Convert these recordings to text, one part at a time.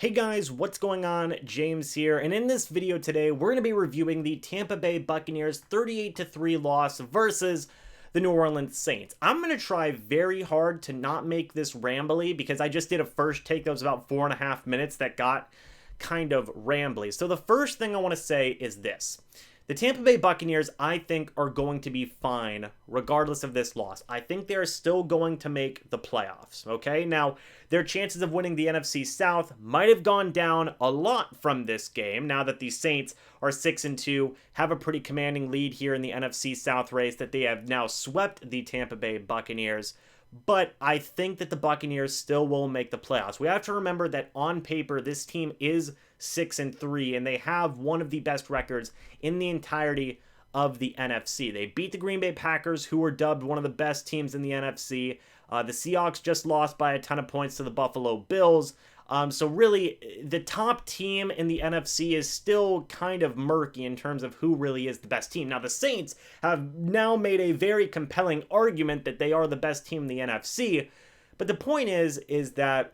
Hey guys, what's going on? James here, and in this video today, we're going to be reviewing the Tampa Bay Buccaneers 38-3 loss versus the New Orleans Saints. I'm going to try very hard to not make this rambly because I just did a first take that was about 4.5 minutes that got kind of rambly. So the first thing I want to say is this. The Tampa Bay Buccaneers, I think, are going to be fine regardless of this loss. I think they are still going to make the playoffs, okay? Now, their chances of winning the NFC South might have gone down a lot from this game now that the Saints are 6-2, have a pretty commanding lead here in the NFC South race that they have now swept the Tampa Bay Buccaneers. But I think that the Buccaneers still will make the playoffs. We have to remember that on paper, this team is 6-3, and they have one of the best records in the entirety of the NFC. They beat the Green Bay Packers, who were dubbed one of the best teams in the NFC. The Seahawks just lost by a ton of points to the Buffalo Bills. So really, the top team in the NFC is still kind of murky in terms of who really is the best team. Now, the Saints have now made a very compelling argument that they are the best team in the NFC. But the point is that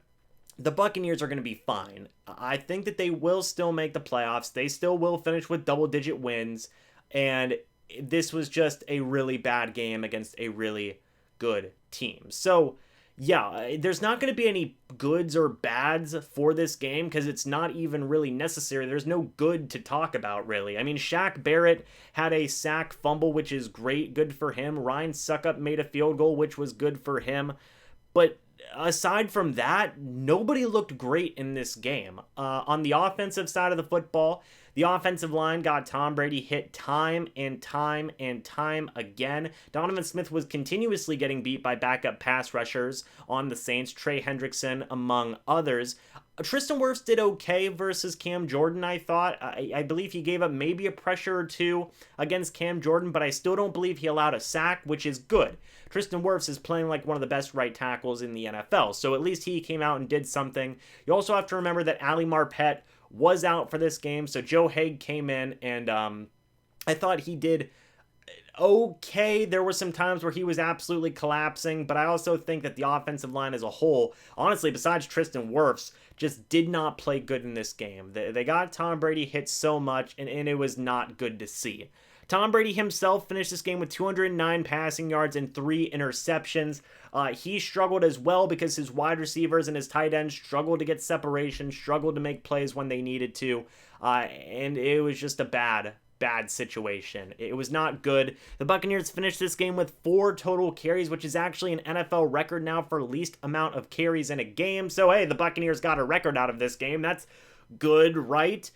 the Buccaneers are going to be fine. I think that they will still make the playoffs. They still will finish with double-digit wins. And this was just a really bad game against a really good team. So, yeah, there's not going to be any goods or bads for this game because it's not even really necessary. There's no good to talk about, really. I mean, Shaq Barrett had a sack fumble, which is great, good for him. Ryan Suckup made a field goal, which was good for him. But aside from that, nobody looked great in this game. On the offensive side of the football, the offensive line got Tom Brady hit time and time and time again. Donovan Smith was continuously getting beat by backup pass rushers on the Saints, Trey Hendrickson among others. Tristan Wirfs did okay versus Cam Jordan, I thought. I believe he gave up maybe a pressure or two against Cam Jordan, but I still don't believe he allowed a sack, which is good. Tristan Wirfs is playing like one of the best right tackles in the NFL, so at least he came out and did something. You also have to remember that Ali Marpet was out for this game, so Joe Haig came in, and I thought he did okay. There were some times where he was absolutely collapsing, but I also think that the offensive line as a whole, honestly, besides Tristan Wirfs, just did not play good in this game. They got Tom Brady hit so much, and it was not good to see. Tom Brady himself finished this game with 209 passing yards and 3 interceptions. He struggled as well because his wide receivers and his tight ends struggled to get separation, struggled to make plays when they needed to, and it was just a bad situation. It was not good. The Buccaneers finished this game with 4 total carries, which is actually an NFL record now for least amount of carries in a game. So, hey, the Buccaneers got a record out of this game. That's good, right?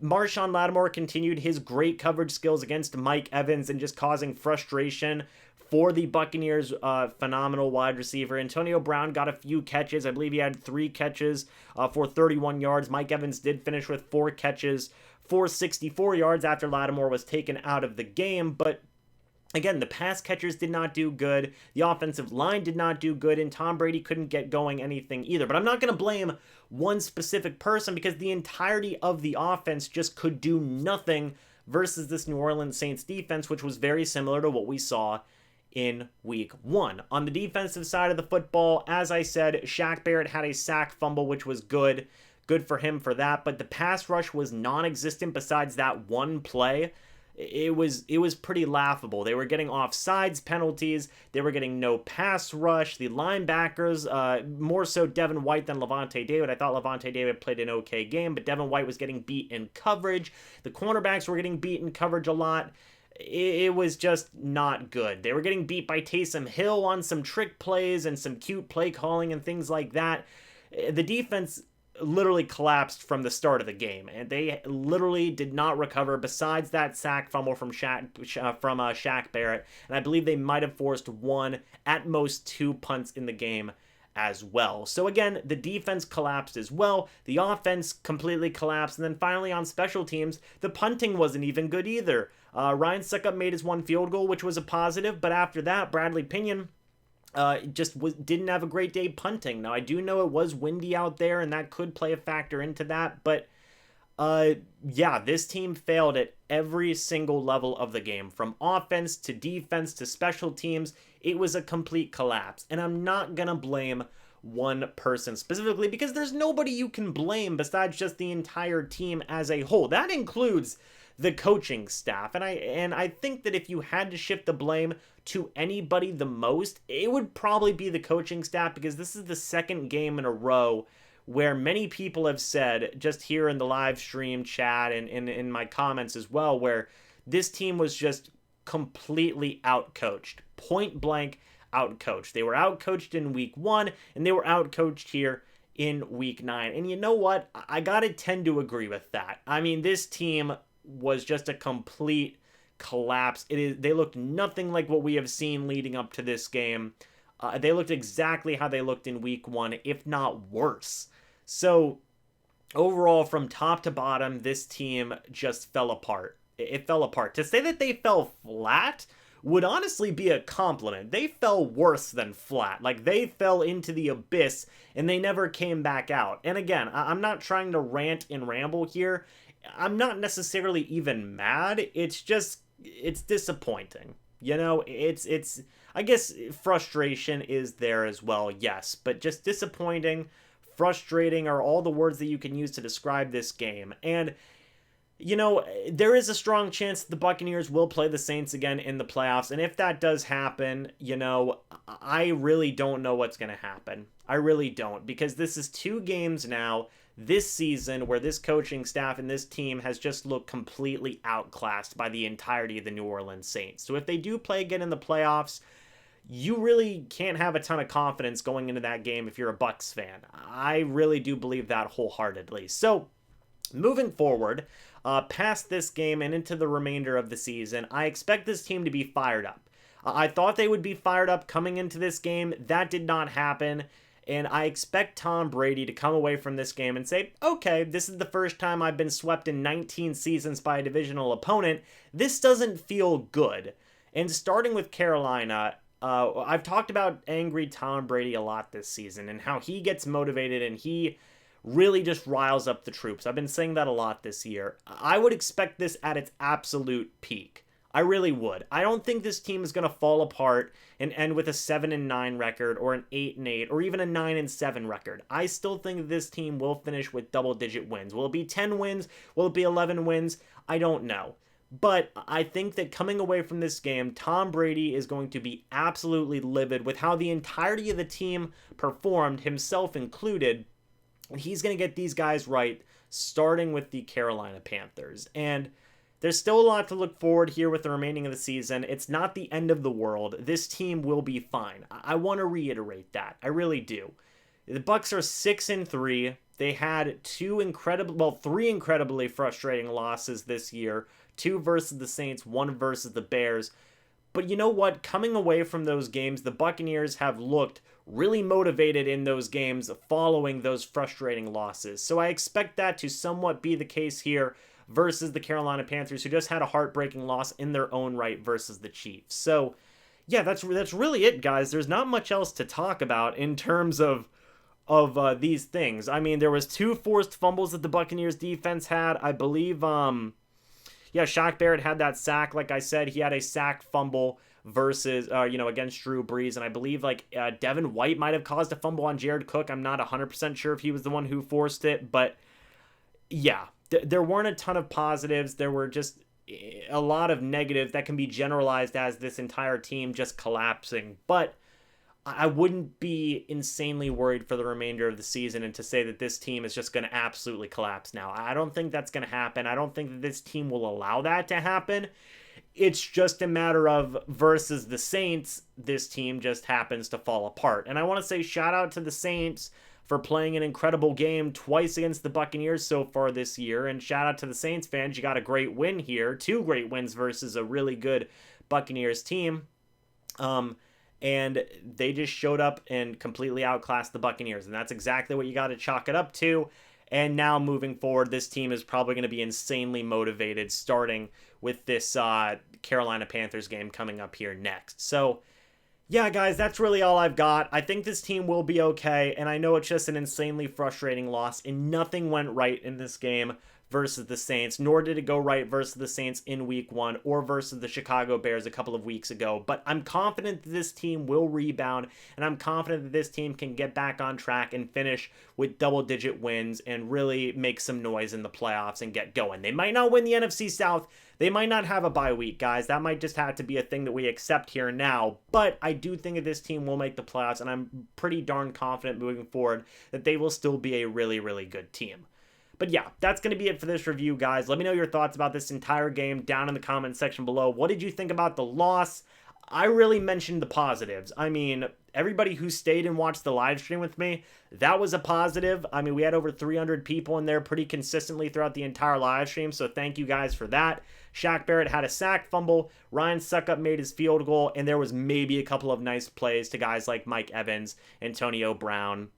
Marshawn Lattimore continued his great coverage skills against Mike Evans and just causing frustration for the Buccaneers' phenomenal wide receiver. Antonio Brown got a few catches. I believe he had 3 catches for 31 yards. Mike Evans did finish with 4 catches for 64 yards after Lattimore was taken out of the game, but again, the pass catchers did not do good, the offensive line did not do good, and Tom Brady couldn't get going anything either. But I'm not going to blame one specific person because the entirety of the offense just could do nothing versus this New Orleans Saints defense, which was very similar to what we saw in week 1. On the defensive side of the football, as I said, Shaq Barrett had a sack fumble, which was good. Good for him for that, but the pass rush was non-existent besides that one play. It was pretty laughable. They were getting offsides penalties. They were getting no pass rush. The linebackers, more so Devin White than Lavonte David. I thought Lavonte David played an okay game, but Devin White was getting beat in coverage. The cornerbacks were getting beat in coverage a lot. It was just not good. They were getting beat by Taysom Hill on some trick plays and some cute play calling and things like that. The defense literally collapsed from the start of the game, and they literally did not recover besides that sack fumble from Shaq Barrett, and I believe they might have forced 1, at most 2 punts in the game as well. So again, the defense collapsed as well, the offense completely collapsed, and then finally on special teams, the punting wasn't even good either. Ryan Suckup made his 1 field goal, which was a positive, but after that, Bradley Pinion didn't have a great day punting. Now, I do know it was windy out there, and that could play a factor into that, but yeah, this team failed at every single level of the game, from offense to defense to special teams. It was a complete collapse, and I'm not gonna blame one person specifically, because there's nobody you can blame besides just the entire team as a whole. That includes the coaching staff. And I think that if you had to shift the blame to anybody the most, it would probably be the coaching staff, because this is the second game in a row where many people have said, just here in the live stream chat and in my comments as well, where this team was just completely outcoached, point blank outcoached. They were outcoached in week 1, and they were outcoached here in week 9. And you know what? I gotta tend to agree with that. I mean, this team was just a complete collapse. They looked nothing like what we have seen leading up to this game. They looked exactly how they looked in week 1, if not worse. So overall, from top to bottom, this team just fell apart. It fell apart. To say that they fell flat would honestly be a compliment. They fell worse than flat. Like, they fell into the abyss and they never came back out. And again, I'm not trying to rant and ramble here. I'm not necessarily even mad. It's disappointing. You know, I guess frustration is there as well, yes, but just disappointing, frustrating are all the words that you can use to describe this game. And, you know, there is a strong chance the Buccaneers will play the Saints again in the playoffs. And if that does happen, you know, I really don't know what's going to happen. I really don't, because this is 2 games now this season where this coaching staff and this team has just looked completely outclassed by the entirety of the New Orleans Saints. So if they do play again in the playoffs, you really can't have a ton of confidence going into that game if you're a Bucs fan. I really do believe that wholeheartedly. So moving forward, past this game and into the remainder of the season, I expect this team to be fired up. I thought they would be fired up coming into this game. That did not happen. And I expect Tom Brady to come away from this game and say, okay, this is the first time I've been swept in 19 seasons by a divisional opponent. This doesn't feel good. And starting with Carolina, I've talked about angry Tom Brady a lot this season and how he gets motivated and he really just riles up the troops. I've been saying that a lot this year. I would expect this at its absolute peak. I really would. I don't think this team is going to fall apart and end with a 7-9 record or an 8-8 or even a 9-7 record. I still think this team will finish with double-digit wins. Will it be 10 wins? Will it be 11 wins? I don't know. But I think that coming away from this game, Tom Brady is going to be absolutely livid with how the entirety of the team performed, himself included. And he's going to get these guys right, starting with the Carolina Panthers. And there's still a lot to look forward here with the remaining of the season. It's not the end of the world. This team will be fine. I want to reiterate that. I really do. The Bucs are 6-3. They had 3 incredibly frustrating losses this year. 2 versus the Saints, 1 versus the Bears. But you know what? Coming away from those games, the Buccaneers have looked really motivated in those games following those frustrating losses. So I expect that to somewhat be the case here versus the Carolina Panthers, who just had a heartbreaking loss in their own right versus the Chiefs. So, yeah, that's really it, guys. There's not much else to talk about in terms of these things. I mean, there was 2 forced fumbles that the Buccaneers defense had. I believe, Shaq Barrett had that sack. Like I said, he had a sack fumble versus, against Drew Brees. And I believe, Devin White might have caused a fumble on Jared Cook. I'm not 100% sure if he was the one who forced it. But, yeah, there weren't a ton of positives. There were just a lot of negatives that can be generalized as this entire team just collapsing. But I wouldn't be insanely worried for the remainder of the season and to say that this team is just going to absolutely collapse now. I don't think that's going to happen. I don't think that this team will allow that to happen. It's just a matter of versus the Saints, this team just happens to fall apart. And I want to say shout out to the Saints for playing an incredible game twice against the Buccaneers so far this year. And shout out to the Saints fans. You got a great win here. 2 great wins versus a really good Buccaneers team. And they just showed up and completely outclassed the Buccaneers. And that's exactly what you got to chalk it up to. And now moving forward, this team is probably going to be insanely motivated starting with this Carolina Panthers game coming up here next. So, yeah, guys, that's really all I've got. I think this team will be okay, and I know it's just an insanely frustrating loss, and nothing went right in this game versus the Saints, nor did it go right versus the Saints in week 1 or versus the Chicago Bears a couple of weeks ago. But I'm confident that this team will rebound, and I'm confident that this team can get back on track and finish with double-digit wins and really make some noise in the playoffs and get going. They might not win the NFC South. They might not have a bye week, guys. That might just have to be a thing that we accept here now. But I do think that this team will make the playoffs, and I'm pretty darn confident moving forward that they will still be a really, really good team. But yeah, that's going to be it for this review, guys. Let me know your thoughts about this entire game down in the comment section below. What did you think about the loss? I really mentioned the positives. I mean, everybody who stayed and watched the live stream with me, that was a positive. I mean, we had over 300 people in there pretty consistently throughout the entire live stream, so thank you guys for that. Shaq Barrett had a sack fumble, Ryan Suckup made his field goal, and there was maybe a couple of nice plays to guys like Mike Evans, Antonio Brown,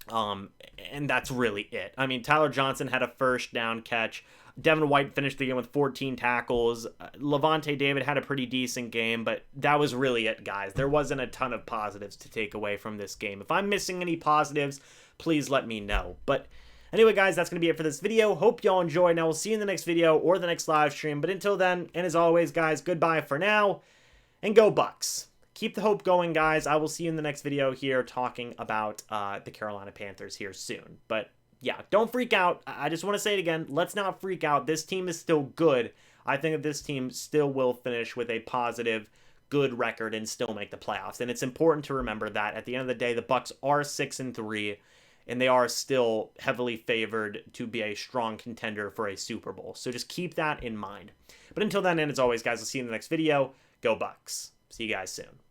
and that's really it. I mean, Tyler Johnson had a first down catch. Devin White finished the game with 14 tackles. Levante David had a pretty decent game, but that was really it, guys. There wasn't a ton of positives to take away from this game. If I'm missing any positives, please let me know. But anyway, guys, that's going to be it for this video. Hope y'all enjoyed. Now, we'll see you in the next video or the next live stream. But until then, and as always, guys, goodbye for now, and go Bucs. Keep the hope going, guys. I will see you in the next video here talking about the Carolina Panthers here soon. But yeah, don't freak out. I just want to say it again. Let's not freak out. This team is still good. I think that this team still will finish with a positive, good record and still make the playoffs. And it's important to remember that at the end of the day, the Bucs are 6-3, and they are still heavily favored to be a strong contender for a Super Bowl. So just keep that in mind. But until then, and as always, guys, I'll see you in the next video. Go Bucs. See you guys soon.